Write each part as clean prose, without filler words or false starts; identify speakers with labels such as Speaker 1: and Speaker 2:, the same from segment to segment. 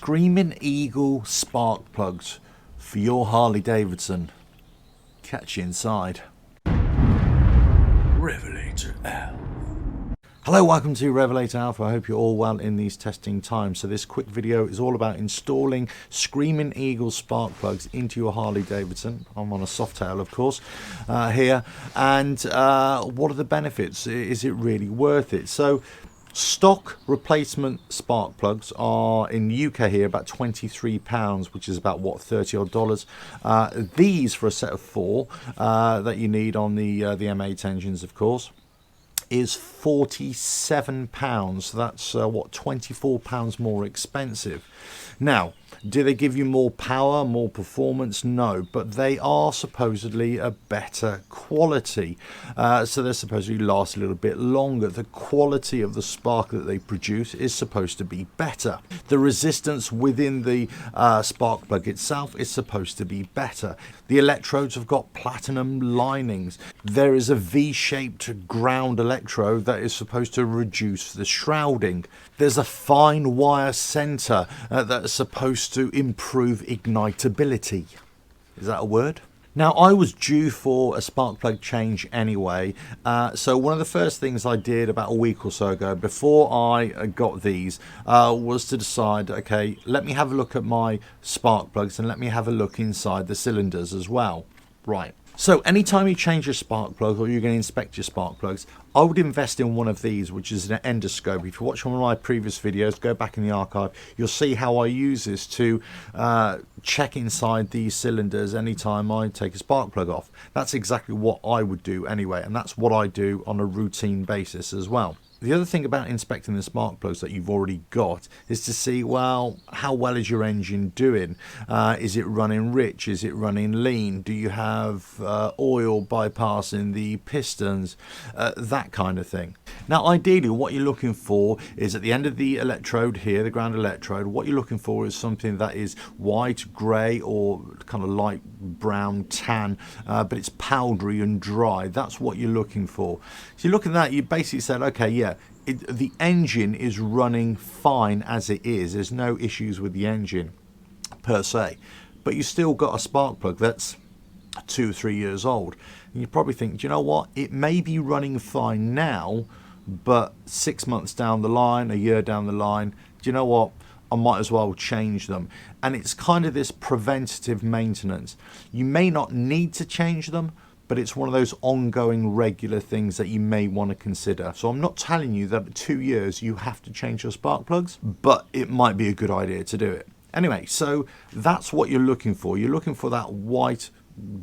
Speaker 1: Screamin Eagle spark plugs for your Harley Davidson. Catch you inside.
Speaker 2: RevelatorAlf.
Speaker 1: Hello, welcome to RevelatorAlf. I hope you're all well in these testing times. So this quick video is all about installing Screamin Eagle spark plugs into your Harley Davidson. I'm on a Softail, of course, here. And what are the benefits? Is it really worth it? So stock replacement spark plugs are in the UK here about £23, which is about what, $30 odd. These for a set of 4 that you need on the M8 engines, of course, is £47. So that's what, £24 more expensive. Now, do they give you more power, more performance? No, but they are supposedly a better quality. So they're supposedly last a little bit longer. The quality of the spark that they produce is supposed to be better. The resistance within the spark plug itself is supposed to be better. The electrodes have got platinum linings. There is a V-shaped ground electrode that is supposed to reduce the shrouding. There's a fine wire center that is supposed to improve ignitability. Is that a word? Now, I was due for a spark plug change anyway, so one of the first things I did about a week or so ago, before I got these, was to decide, okay, let me have a look at my spark plugs and let me have a look inside the cylinders as well. Right. So anytime you change your spark plug or you're going to inspect your spark plugs, I would invest in one of these, which is an endoscope. If you watch one of my previous videos, go back in the archive, you'll see how I use this to check inside these cylinders anytime I take a spark plug off. That's exactly what I would do anyway, and that's what I do on a routine basis as well. The other thing about inspecting the spark plugs that you've already got is to see, well, how well is your engine doing? Is it running rich? Is it running lean? Do you have oil bypassing the pistons? That kind of thing. Now, ideally, what you're looking for is at the end of the electrode here, the ground electrode, what you're looking for is something that is white, grey, or kind of light brown tan, but it's powdery and dry. That's what you're looking for. So you look at that, you basically said, okay, yeah, the engine is running fine as it is. There's no issues with the engine per se, but you still got a spark plug that's 2 or 3 years old. And you probably think, do you know what? It may be running fine now, but 6 months down the line, a year down the line, do you know what? I might as well change them. And it's kind of this preventative maintenance. You may not need to change them, but it's one of those ongoing regular things that you may want to consider. So I'm not telling you that at 2 years you have to change your spark plugs, but it might be a good idea to do it. Anyway, so that's what you're looking for. You're looking for that white,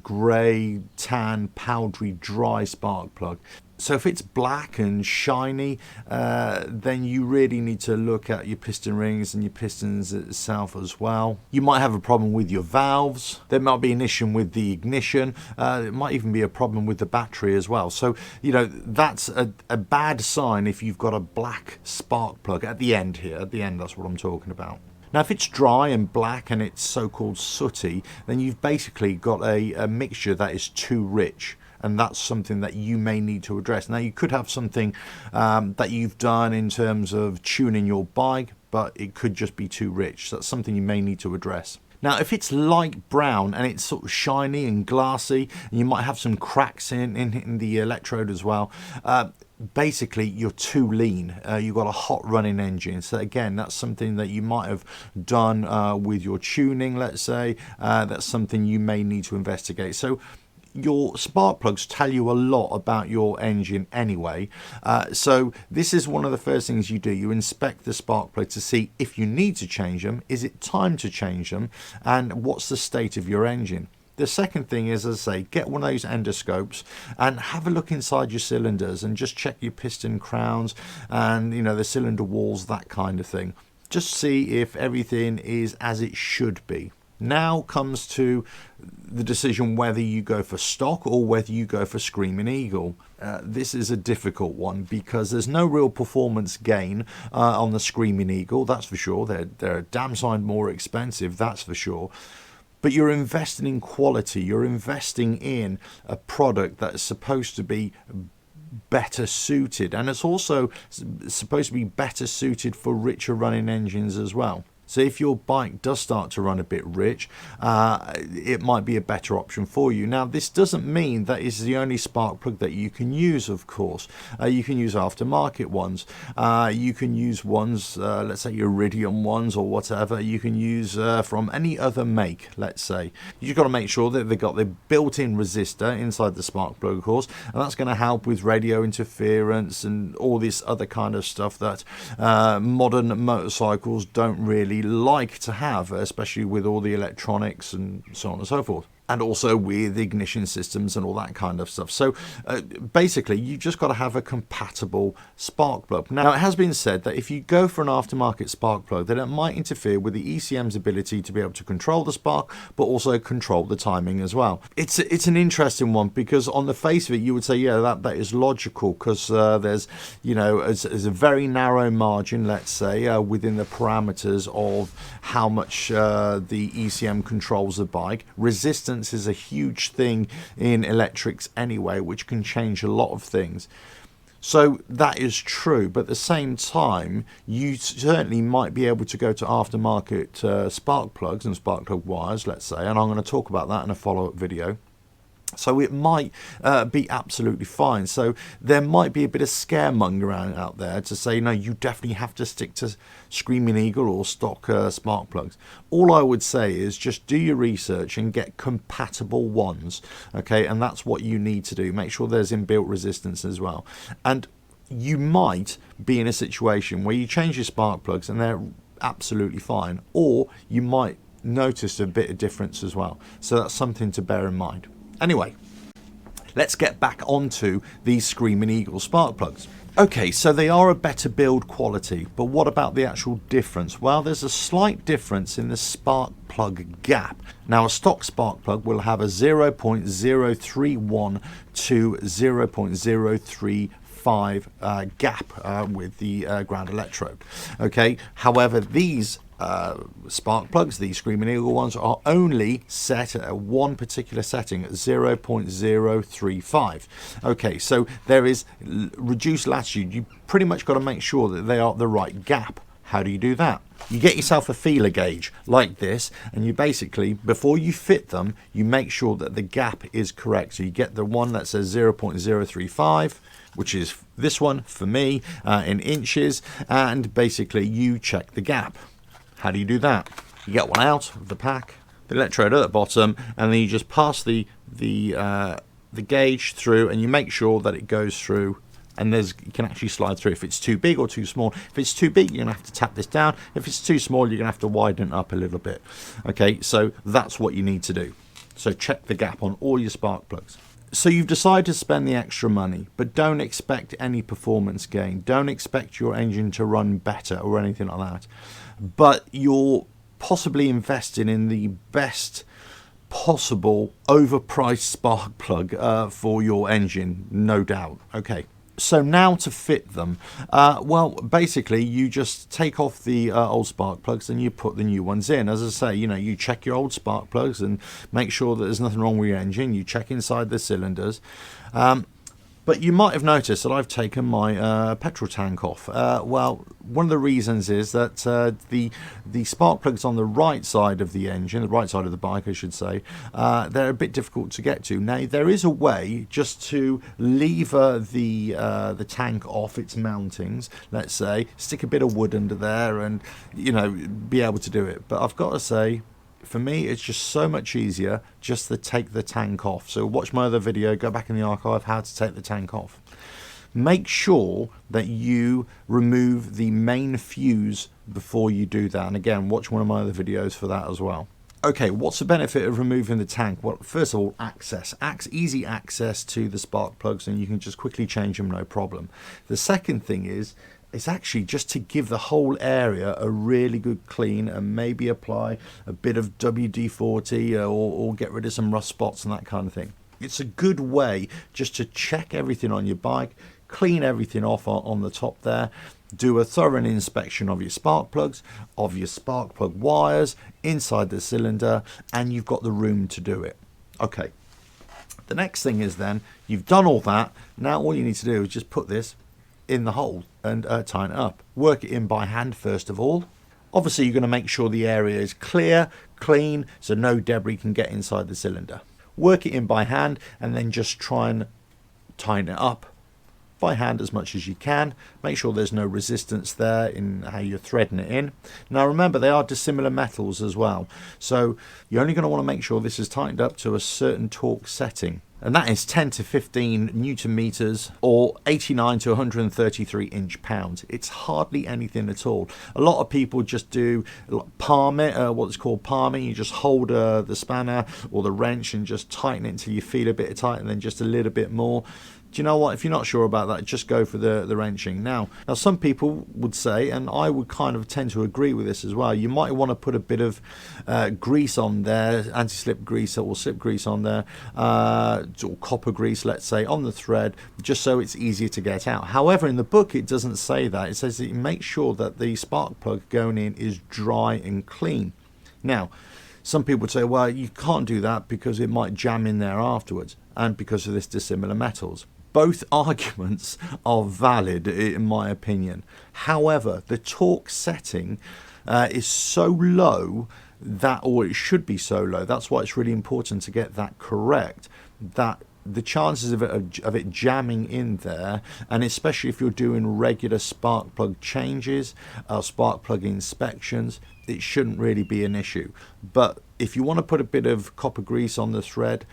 Speaker 1: grey, tan, powdery, dry spark plug. So if it's black and shiny, then you really need to look at your piston rings and your pistons itself as well. You might have a problem with your valves. There might be an issue with the ignition. It might even be a problem with the battery as well. So, you know, that's a bad sign if you've got a black spark plug at the end here. At the end, that's what I'm talking about. Now, if it's dry and black and it's so-called sooty, then you've basically got a mixture that is too rich. And that's something that you may need to address. Now, you could have something that you've done in terms of tuning your bike, but it could just be too rich. So that's something you may need to address. Now, if it's light brown and it's sort of shiny and glassy, and you might have some cracks in the electrode as well, basically you're too lean. You've got a hot running engine. So again, that's something that you might have done with your tuning, let's say. That's something you may need to investigate. So your spark plugs tell you a lot about your engine anyway, so this is one of the first things you do. You inspect the spark plug to see if you need to change them, is it time to change them, and what's the state of your engine. The second thing is, as I say, get one of those endoscopes and have a look inside your cylinders and just check your piston crowns and, you know, the cylinder walls, that kind of thing. Just see if everything is as it should be. Now comes to the decision whether you go for stock or whether you go for Screamin Eagle. This is a difficult one because there's no real performance gain on the Screamin Eagle, that's for sure. They're a damn sight more expensive, that's for sure. But you're investing in quality. You're investing in a product that is supposed to be better suited, and it's also supposed to be better suited for richer running engines as well. So if your bike does start to run a bit rich, it might be a better option for you. Now, this doesn't mean that it's the only spark plug that you can use, of course. You can use aftermarket ones. You can use ones, let's say Iridium ones or whatever. You can use from any other make, let's say. You've got to make sure that they've got the built-in resistor inside the spark plug, of course, and that's going to help with radio interference and all this other kind of stuff that modern motorcycles don't really like to have, especially with all the electronics and so on and so forth, and also with ignition systems and all that kind of stuff. So basically, you just got to have a compatible spark plug. Now, it has been said that if you go for an aftermarket spark plug, then it might interfere with the ECM's ability to be able to control the spark, but also control the timing as well. It's an interesting one, because on the face of it, you would say, yeah, that is logical, because there's, you know, there's a very narrow margin, let's say, within the parameters of how much the ECM controls the bike. Resistance is a huge thing in electrics anyway, which can change a lot of things. So that is true, but at the same time, you certainly might be able to go to aftermarket spark plugs and spark plug wires, let's say, and I'm going to talk about that in a follow-up video. So it might be absolutely fine. So there might be a bit of scaremongering out there to say, no, you definitely have to stick to Screamin Eagle or stock spark plugs. All I would say is just do your research and get compatible ones, okay? And that's what you need to do. Make sure there's inbuilt resistance as well. And you might be in a situation where you change your spark plugs and they're absolutely fine, or you might notice a bit of difference as well. So that's something to bear in mind. Anyway, let's get back onto these Screamin Eagle spark plugs. Okay, so they are a better build quality, but what about the actual difference? Well, there's a slight difference in the spark plug gap. Now, a stock spark plug will have a 0.031 to 0.035 gap with the ground electrode. Okay, however, these spark plugs, these Screamin Eagle ones, are only set at one particular setting at 0.035. Okay, so there is reduced latitude. You pretty much got to make sure that they are at the right gap. How do you do that? You get yourself a feeler gauge like this, and you basically, before you fit them, you make sure that the gap is correct. So you get the one that says 0.035, which is this one for me, in inches, and basically you check the gap. How do you do that? You get one out of the pack, the electrode at the bottom, and then you just pass the gauge through, and you make sure that it goes through, and you can actually slide through. If it's too big or too small, if it's too big, you're gonna have to tap this down. If it's too small, you're gonna have to widen it up a little bit. Okay, so that's what you need to do. So check the gap on all your spark plugs. So you've decided to spend the extra money, but don't expect any performance gain. Don't expect your engine to run better or anything like that. But you're possibly investing in the best possible overpriced spark plug for your engine, no doubt. Okay. So now to fit them, well, basically you just take off the old spark plugs and you put the new ones in. As I say, you know, you check your old spark plugs and make sure that there's nothing wrong with your engine. You check inside the cylinders. But you might have noticed that I've taken my petrol tank off. Well, one of the reasons is that the spark plugs on the right side of the engine, the right side of the bike, I should say, they're a bit difficult to get to. Now, there is a way just to lever the tank off its mountings, let's say, stick a bit of wood under there and, you know, be able to do it. But I've got to say, for me, it's just so much easier just to take the tank off. So watch my other video, go back in the archive, how to take the tank off. Make sure that you remove the main fuse before you do that. And again, watch one of my other videos for that as well. Okay, what's the benefit of removing the tank? Well, first of all, easy access to the spark plugs, and you can just quickly change them, no problem. The second thing is, it's actually just to give the whole area a really good clean and maybe apply a bit of WD-40 or get rid of some rust spots and that kind of thing. It's a good way just to check everything on your bike, clean everything off on the top there, do a thorough inspection of your spark plugs, of your spark plug wires, inside the cylinder, and you've got the room to do it. Okay, the next thing is then, you've done all that, now all you need to do is just put this in the hole and tighten it up. Work it in by hand first of all. Obviously, you're going to make sure the area is clear, clean, so no debris can get inside the cylinder. Work it in by hand and then just try and tighten it up by hand as much as you can. Make sure there's no resistance there in how you're threading it in. Now remember, they are dissimilar metals as well, so you're only going to want to make sure this is tightened up to a certain torque setting, and that is 10 to 15 newton meters or 89 to 133 inch-pounds. It's hardly anything at all. A lot of people just do palm it, what's called palming. You just hold the spanner or the wrench and just tighten it until you feel a bit tight, and then just a little bit more. Do you know what? If you're not sure about that, just go for the wrenching. Now some people would say, and I would kind of tend to agree with this as well, you might want to put a bit of grease on there, anti-slip grease or slip grease on there, or copper grease, let's say, on the thread, just so it's easier to get out. However, in the book, it doesn't say that. It says that you make sure that the spark plug going in is dry and clean. Now, some people would say, well, you can't do that because it might jam in there afterwards, and because of this dissimilar metals. Both arguments are valid in my opinion. However, the torque setting is so low that, or it should be so low, that's why it's really important to get that correct, that the chances of it jamming in there, and especially if you're doing regular spark plug changes, spark plug inspections, it shouldn't really be an issue. But if you want to put a bit of copper grease on the thread,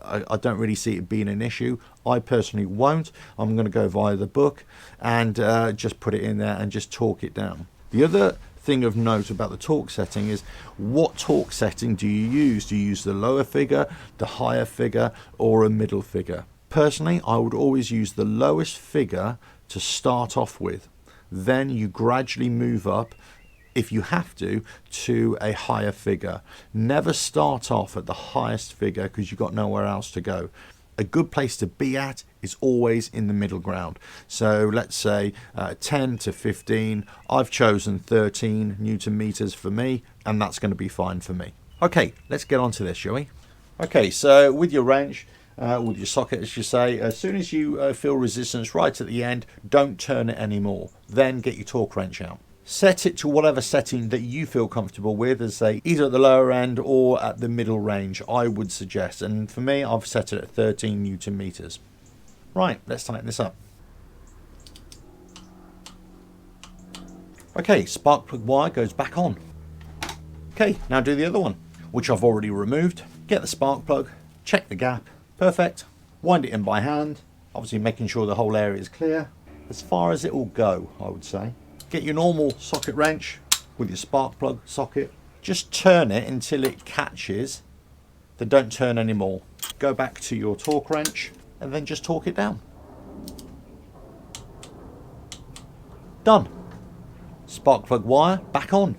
Speaker 1: I don't really see it being an issue. I personally won't. I'm going to go via the book and just put it in there and just torque it down. The other thing of note about the torque setting is, what torque setting do you use? Do you use the lower figure, the higher figure, or a middle figure? Personally, I would always use the lowest figure to start off with. Then you gradually move up, if you have to a higher figure. Never start off at the highest figure because you've got nowhere else to go. A good place to be at is always in the middle ground. So let's say 10 to 15. I've chosen 13 newton meters for me, and that's going to be fine for me. Okay, let's get on to this, shall we? Okay, so with your wrench, with your socket, as you say, as soon as you feel resistance right at the end, don't turn it anymore. Then get your torque wrench out. Set it to whatever setting that you feel comfortable with, as say either at the lower end or at the middle range, I would suggest. And for me, I've set it at 13 newton meters. Right, let's tighten this up. Okay, spark plug wire goes back on. Okay, now do the other one, which I've already removed. Get the spark plug, check the gap, perfect. Wind it in by hand, obviously making sure the whole area is clear. As far as it will go, I would say. Get your normal socket wrench with your spark plug socket. Just turn it until it catches. Then don't turn anymore. Go back to your torque wrench and then just torque it down. Done. Spark plug wire back on.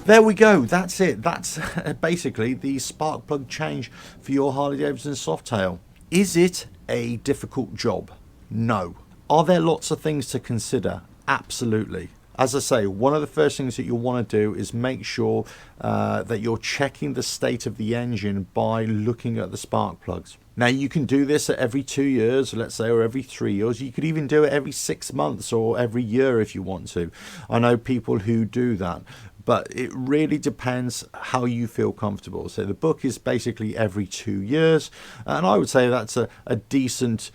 Speaker 1: There we go. That's it. That's basically the spark plug change for your Harley Davidson Softail. Is it a difficult job? No. Are there lots of things to consider? Absolutely. As I say, one of the first things that you'll want to do is make sure that you're checking the state of the engine by looking at the spark plugs. Now you can do this at every 2 years, let's say, or every 3 years. You could even do it every 6 months or every year if you want to. I know people who do that, but it really depends how you feel comfortable. So the book is basically every 2 years, and I would say that's a decent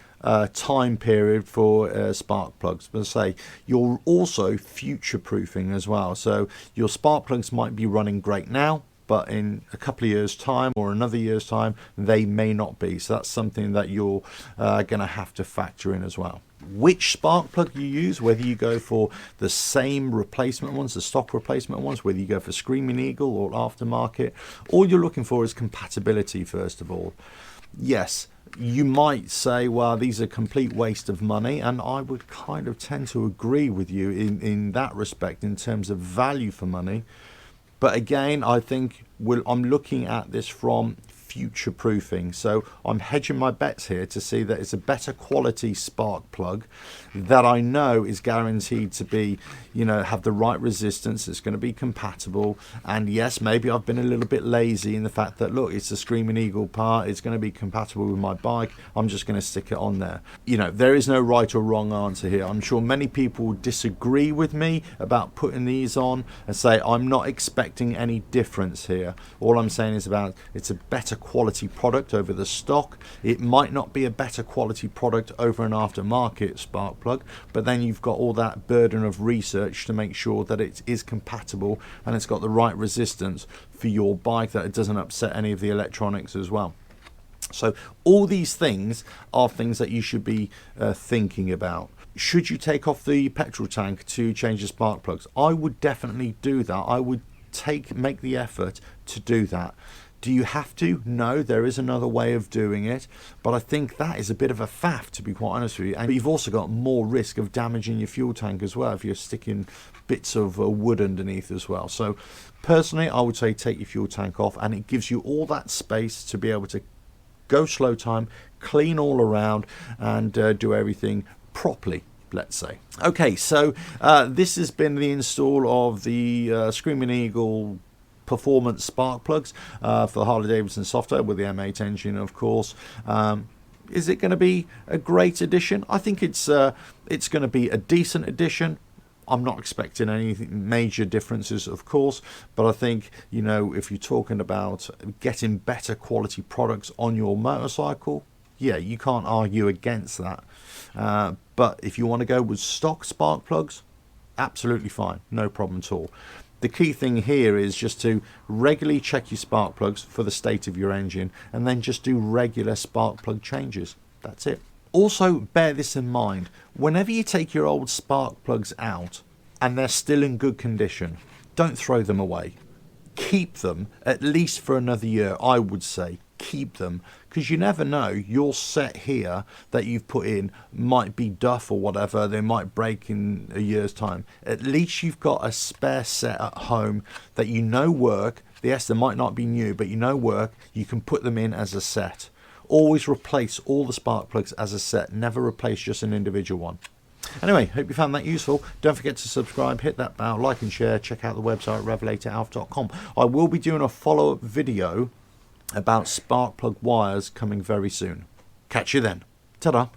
Speaker 1: time period for spark plugs. But say you're also future proofing as well, so your spark plugs might be running great now, but in a couple of years time or another year's time they may not be. So that's something that you're going to have to factor in as well. Which spark plug you use, whether you go for the same replacement ones, the stock replacement ones, whether you go for Screamin Eagle or aftermarket, all you're looking for is compatibility first of all. Yes, you might say, well, these are a complete waste of money, and I would kind of tend to agree with you in that respect in terms of value for money. But again, I think I'm looking at this from future proofing, so I'm hedging my bets here to see that it's a better quality spark plug that I know is guaranteed to be, you know, have the right resistance. It's going to be compatible. And yes, maybe I've been a little bit lazy in the fact that, look, it's a Screamin Eagle part. It's going to be compatible with my bike. I'm just going to stick it on there. You know, there is no right or wrong answer here. I'm sure many people disagree with me about putting these on and say I'm not expecting any difference here. All I'm saying is about it's a better quality product over the stock. It might not be a better quality product over an aftermarket spark plug, but then you've got all that burden of research to make sure that it is compatible and it's got the right resistance for your bike, that it doesn't upset any of the electronics as well. So all these things are things that you should be thinking about. Should you take off the petrol tank to change the spark plugs? I would definitely do that. I would make the effort to do that. Do you have to? No, there is another way of doing it, but I think that is a bit of a faff, to be quite honest with you. And you've also got more risk of damaging your fuel tank as well if you're sticking bits of wood underneath as well. So personally, I would say take your fuel tank off, and it gives you all that space to be able to go slow time, clean all around, and do everything properly, let's say. Okay, so this has been the install of the Screamin Eagle performance spark plugs for the Harley Davidson Softail with the M8 engine, of course. Is it going to be a great addition? I think it's going to be a decent addition. I'm not expecting any major differences, of course, but I think, you know, if you're talking about getting better quality products on your motorcycle, yeah, you can't argue against that. But if you want to go with stock spark plugs, absolutely fine, no problem at all. The key thing here is just to regularly check your spark plugs for the state of your engine, and then just do regular spark plug changes. That's it. Also, bear this in mind, whenever you take your old spark plugs out and they're still in good condition, don't throw them away. Keep them at least for another year, I would say. Keep them, because you never know, your set here that you've put in might be duff or whatever. They might break in a year's time. At least you've got a spare set at home that you know work. Yes, they might not be new, but you know work. You can put them in as a set. Always replace all the spark plugs as a set. Never replace just an individual one. Anyway, hope you found that useful. Don't forget to subscribe, hit that bell, like and share. Check out the website at RevelatorAlf.com. I will be doing a follow-up video about spark plug wires coming very soon. Catch you then. Ta-da.